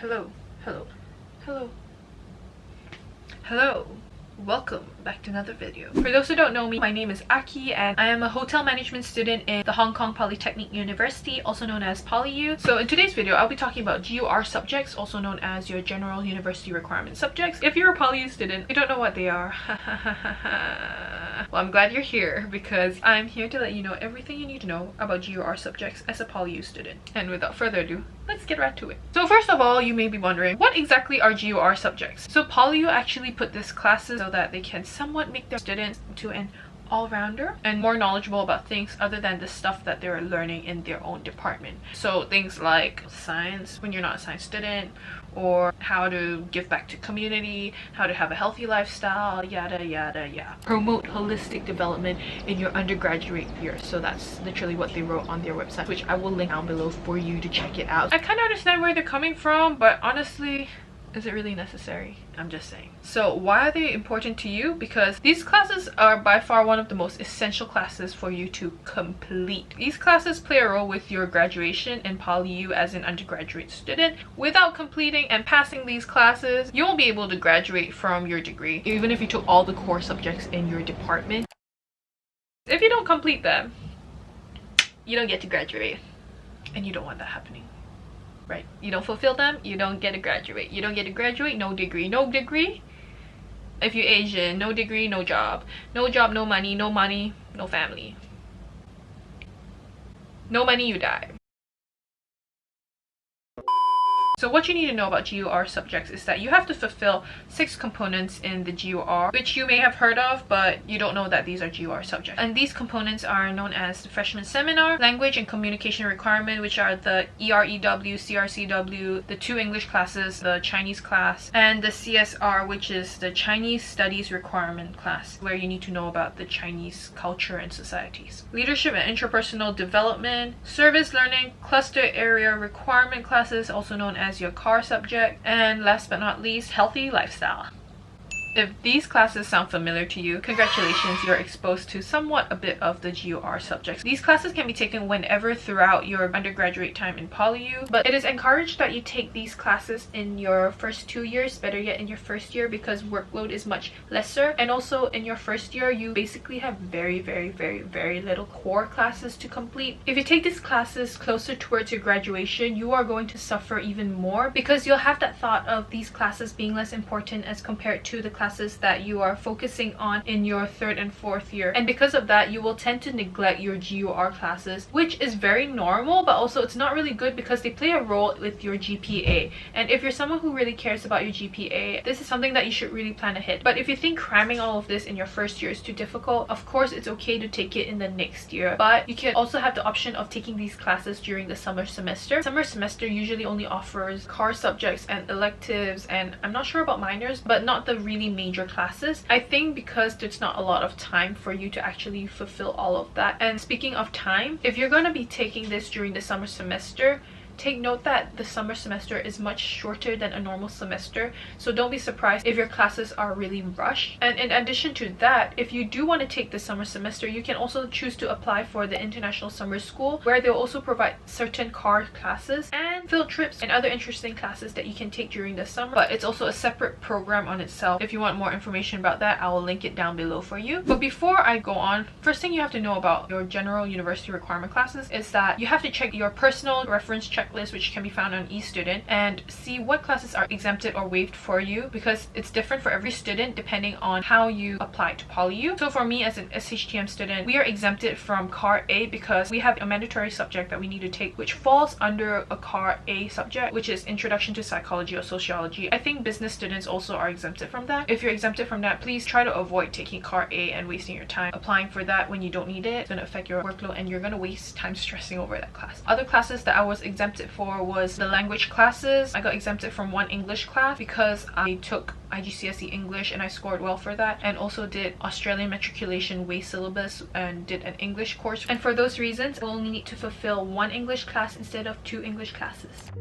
Hello, hello, hello, hello. Welcome back to another video. For those who don't know me, my name is Aki and I am a hotel management student in the Hong Kong Polytechnic University, also known as PolyU. So in today's video, I'll be talking about GUR subjects, also known as your general university requirement subjects. If you're a PolyU student, you don't know what they are. Well, I'm glad you're here because I'm here to let you know everything you need to know about GUR subjects as a PolyU student. And without further ado, let's get right to it. So first of all, you may be wondering, what exactly are GUR subjects? So PolyU actually put these classes so that they can somewhat make their students to an all-rounder and more knowledgeable about things other than the stuff that they're learning in their own department. So things like science when you're not a science student, or how to give back to community, how to have a healthy lifestyle, yada yada yada. Promote holistic development in your undergraduate year. So that's literally what they wrote on their website, which I will link down below for you to check it out. I kind of understand where they're coming from, but honestly, is it really necessary? I'm just saying. So why are they important to you? Because these classes are by far one of the most essential classes for you to complete. These classes play a role with your graduation in PolyU as an undergraduate student. Without completing and passing these classes, you won't be able to graduate from your degree, even if you took all the core subjects in your department. If you don't complete them, you don't get to graduate, and you don't want that happening. Right? You don't fulfill them, you don't get to graduate. You don't get to graduate, no degree. No degree, if you're Asian, no degree, no job. No job, no money. No money, no family. No money, you die. So what you need to know about GUR subjects is that you have to fulfill 6 components in the GUR, which you may have heard of, but you don't know that these are GUR subjects. And these components are known as the freshman seminar, language and communication requirement, which are the EREW, CRCW, the 2 English classes, the Chinese class, and the CSR, which is the Chinese Studies requirement class, where you need to know about the Chinese culture and societies. Leadership and interpersonal development, service learning, cluster area requirement classes, also known as your GUR subject, and last but not least, healthy lifestyle. If these classes sound familiar to you, congratulations, you're exposed to somewhat a bit of the GUR subjects. These classes can be taken whenever throughout your undergraduate time in PolyU, but it is encouraged that you take these classes in your first 2 years, better yet in your first year, because workload is much lesser. And also in your first year, you basically have very little core classes to complete. If you take these classes closer towards your graduation, you are going to suffer even more because you'll have that thought of these classes being less important as compared to the classes that you are focusing on in your 3rd and 4th year. And because of that, you will tend to neglect your GUR classes, which is very normal, but also it's not really good because they play a role with your GPA. And if you're someone who really cares about your GPA, this is something that you should really plan ahead. But if you think cramming all of this in your first year is too difficult, of course it's okay to take it in the next year. But you can also have the option of taking these classes during the summer semester. Summer semester usually only offers core subjects and electives, and I'm not sure about minors, but not the really major classes. I think because there's not a lot of time for you to actually fulfill all of that. And speaking of time, if you're going to be taking this during the summer semester, take note that the summer semester is much shorter than a normal semester, so don't be surprised if your classes are really rushed. And in addition to that, if you do want to take the summer semester, you can also choose to apply for the International Summer School, where they'll also provide certain core classes and field trips and other interesting classes that you can take during the summer. But it's also a separate program on itself. If you want more information about that, I will link it down below for you. But before I go on, first thing you have to know about your general university requirement classes is that you have to check your personal reference checklist, which can be found on eStudent, and see what classes are exempted or waived for you, because it's different for every student depending on how you apply to PolyU. So for me as an SHTM student, we are exempted from GUR A because we have a mandatory subject that we need to take, which falls under a GUR A subject, which is Introduction to Psychology or Sociology. I think business students also are exempted from that. If you're exempted from that, please try to avoid taking GUR A and wasting your time applying for that when you don't need it. It's going to affect your workload and you're going to waste time stressing over that class. Other classes that I was exempted for was the language classes. I got exempted from 1 English class because I took IGCSE English and I scored well for that, and also did Australian matriculation way syllabus and did an English course. And for those reasons, I only need to fulfill 1 English class instead of 2 English classes.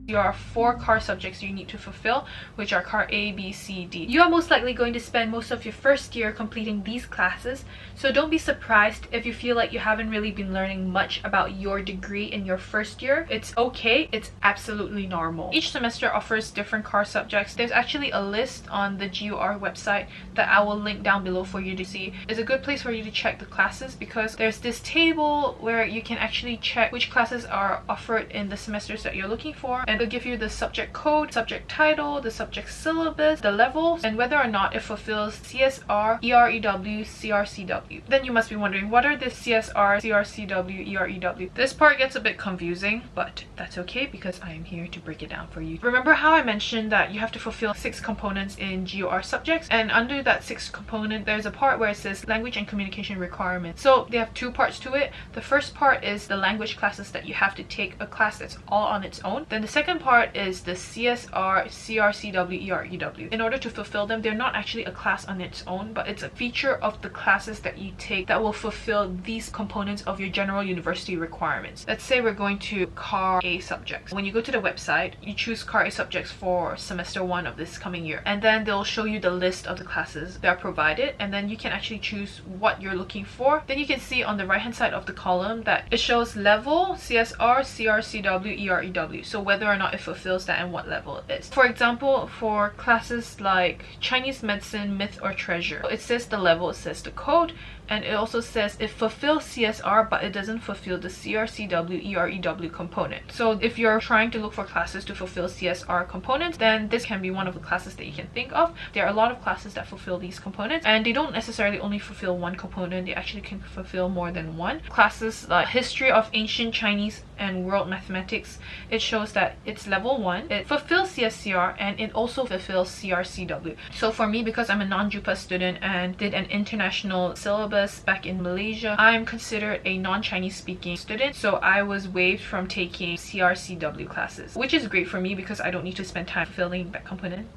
There are 4 CAR subjects you need to fulfill, which are CAR A, B, C, D. You are most likely going to spend most of your first year completing these classes, so don't be surprised if you feel like you haven't really been learning much about your degree in your first year. It's okay, it's absolutely normal. Each semester offers different CAR subjects. There's actually a list on the GUR website that I will link down below for you to see. It's a good place for you to check the classes because there's this table where you can actually check which classes are offered in the semesters that you're looking for, and they'll give you the subject code, subject title, the subject syllabus, the levels, and whether or not it fulfills CSR, EREW, CRCW. Then you must be wondering, what are the CSR, CRCW, EREW? This part gets a bit confusing, but that's okay because I am here to break it down for you. Remember how I mentioned that you have to fulfill 6 components in GUR subjects, and under that 6th component there's a part where it says language and communication requirements. So they have 2 parts to it. The first part is the language classes that you have to take, a class that's all on its own. Then the second part is the CSR, CRCW, EREW. In order to fulfill them, they're not actually a class on its own, but it's a feature of the classes that you take that will fulfill these components of your general university requirements. Let's say we're going to CAR A subjects. When you go to the website, you choose CAR A subjects for semester 1 of this coming year, and then they'll show you the list of the classes that are provided, and then you can actually choose what you're looking for. Then you can see on the right hand side of the column that it shows level, CSR, CRCW, EREW, so whether or not it fulfills that and what level it is. For example, for classes like Chinese medicine, myth or treasure, it says the level, it says the code, and it also says it fulfills CSR but it doesn't fulfill the CRCW, EREW component. So if you're trying to look for classes to fulfill CSR components, then this can be one of the classes that you can think of. There are a lot of classes that fulfill these components, and they don't necessarily only fulfill one component, they actually can fulfill more than one. Classes like history of ancient Chinese and world mathematics, it shows that it's level 1, it fulfills CSCR, and it also fulfills CRCW. So for me, because I'm a non-JUPA student and did an international syllabus back in Malaysia, I'm considered a non-Chinese speaking student, so I was waived from taking CRCW classes, which is great for me because I don't need to spend time fulfilling that component.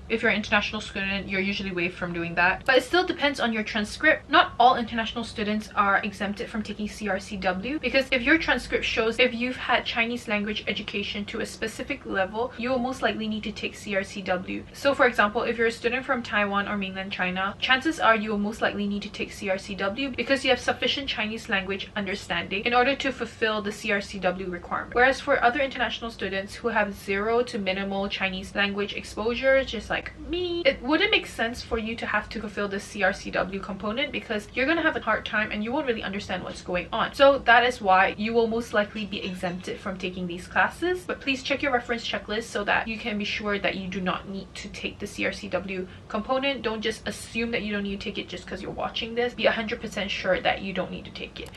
If you're an international student, you're usually waived from doing that. But it still depends on your transcript. Not all international students are exempted from taking CRCW, because if your transcript shows if you've had Chinese language education to a specific level, you will most likely need to take CRCW. So for example, if you're a student from Taiwan or mainland China, chances are you will most likely need to take CRCW because you have sufficient Chinese language understanding in order to fulfill the CRCW requirement. Whereas for other international students who have 0 to minimal Chinese language exposure, just like me, it wouldn't make sense for you to have to fulfill the CRCW component because you're gonna have a hard time and you won't really understand what's going on. So that is why you will most likely be exempted from taking these classes. But please check your reference checklist so that you can be sure that you do not need to take the CRCW component. Don't just assume that you don't need to take it just because you're watching this. Be 100% sure that you don't need to take it.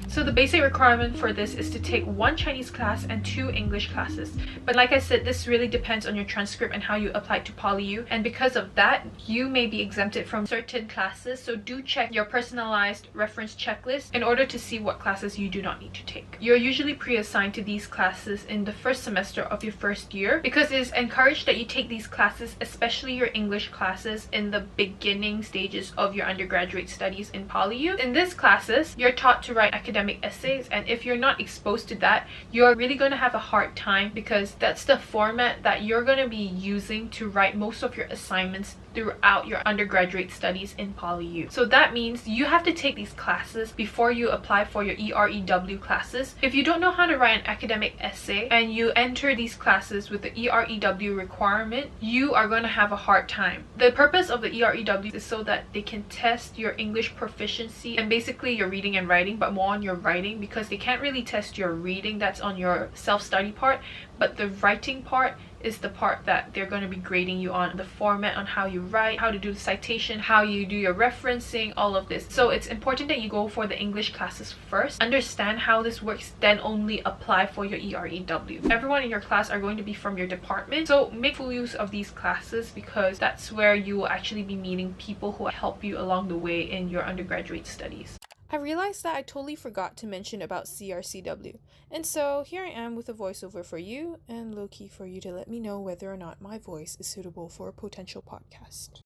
So the basic requirement for this is to take 1 Chinese class and 2 English classes. But like I said, this really depends on your transcript and how you apply to PolyU. And because of that, you may be exempted from certain classes. So do check your personalized reference checklist in order to see what classes you do not need to take. You're usually pre-assigned to these classes in the first semester of your first year because it is encouraged that you take these classes, especially your English classes, in the beginning stages of your undergraduate studies in PolyU. In these classes, you're taught to write academic essays, and if you're not exposed to that, you're really going to have a hard time because that's the format that you're going to be using to write most of your assignments throughout your undergraduate studies in PolyU. So that means you have to take these classes before you apply for your EREW classes. If you don't know how to write an academic essay and you enter these classes with the EREW requirement, you are going to have a hard time. The purpose of the EREW is so that they can test your English proficiency and basically your reading and writing, but more on your writing, because they can't really test your reading, that's on your self-study part, but the writing part is the part that they're going to be grading you on, the format on how you write, how to do the citation, how you do your referencing, all of this. So it's important that you go for the English classes first, understand how this works, then only apply for your EREW. Everyone in your class are going to be from your department, so make full use of these classes because that's where you will actually be meeting people who help you along the way in your undergraduate studies. I realized that I totally forgot to mention about CRCW, and so here I am with a voiceover for you and low-key for you to let me know whether or not my voice is suitable for a potential podcast.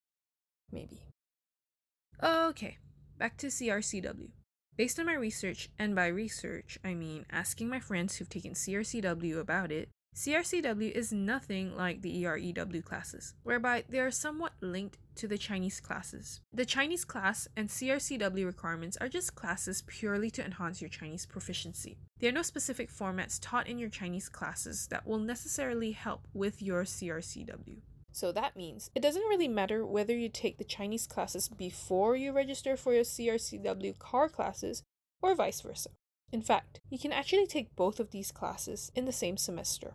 Maybe. Okay, back to CRCW. Based on my research, and by research, I mean asking my friends who've taken CRCW about it, CRCW is nothing like the EREW classes, whereby they are somewhat linked to the Chinese classes. The Chinese class and CRCW requirements are just classes purely to enhance your Chinese proficiency. There are no specific formats taught in your Chinese classes that will necessarily help with your CRCW. So that means it doesn't really matter whether you take the Chinese classes before you register for your CRCW car classes or vice versa. In fact, you can actually take both of these classes in the same semester.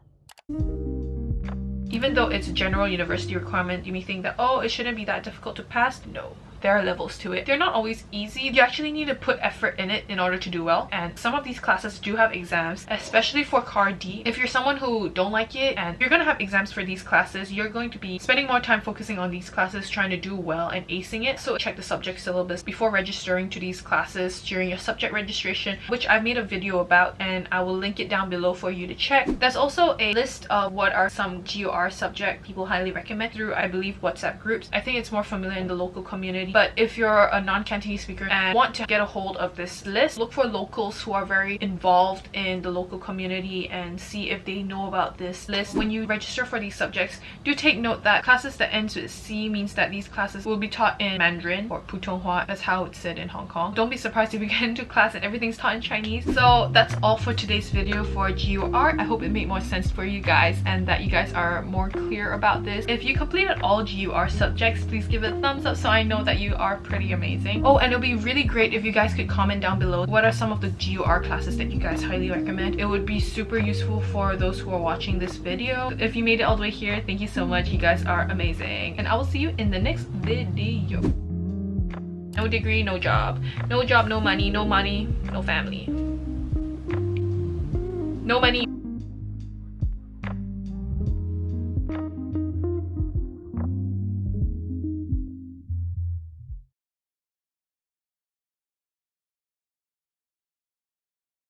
Even though it's a general university requirement, you may think that, oh, it shouldn't be that difficult to pass. No. There are levels to it. They're not always easy. You actually need to put effort in it in order to do well. And some of these classes do have exams, especially for Car D. If you're someone who don't like it and you're going to have exams for these classes, you're going to be spending more time focusing on these classes, trying to do well and acing it. So check the subject syllabus before registering to these classes during your subject registration, which I've made a video about and I will link it down below for you to check. There's also a list of what are some GUR subjects people highly recommend through, I believe, WhatsApp groups. I think it's more familiar in the local community. But if you're a non-Cantonese speaker and want to get a hold of this list, look for locals who are very involved in the local community and see if they know about this list. When you register for these subjects, do take note that classes that ends with C means that these classes will be taught in Mandarin or Putonghua. That's how it's said in Hong Kong. Don't be surprised if you get into class and everything's taught in Chinese. So that's all for today's video for GUR. I hope it made more sense for you guys and that you guys are more clear about this. If you completed all GUR subjects, please give it a thumbs up so I know that you are pretty amazing. Oh, and it'll be really great if you guys could comment down below what are some of the GUR classes that you guys highly recommend. It would be super useful for those who are watching this video. If you made it all the way here, thank you so much. You guys are amazing. And I will see you in the next video. No degree, no job. No job, no money, no money, no family. No money.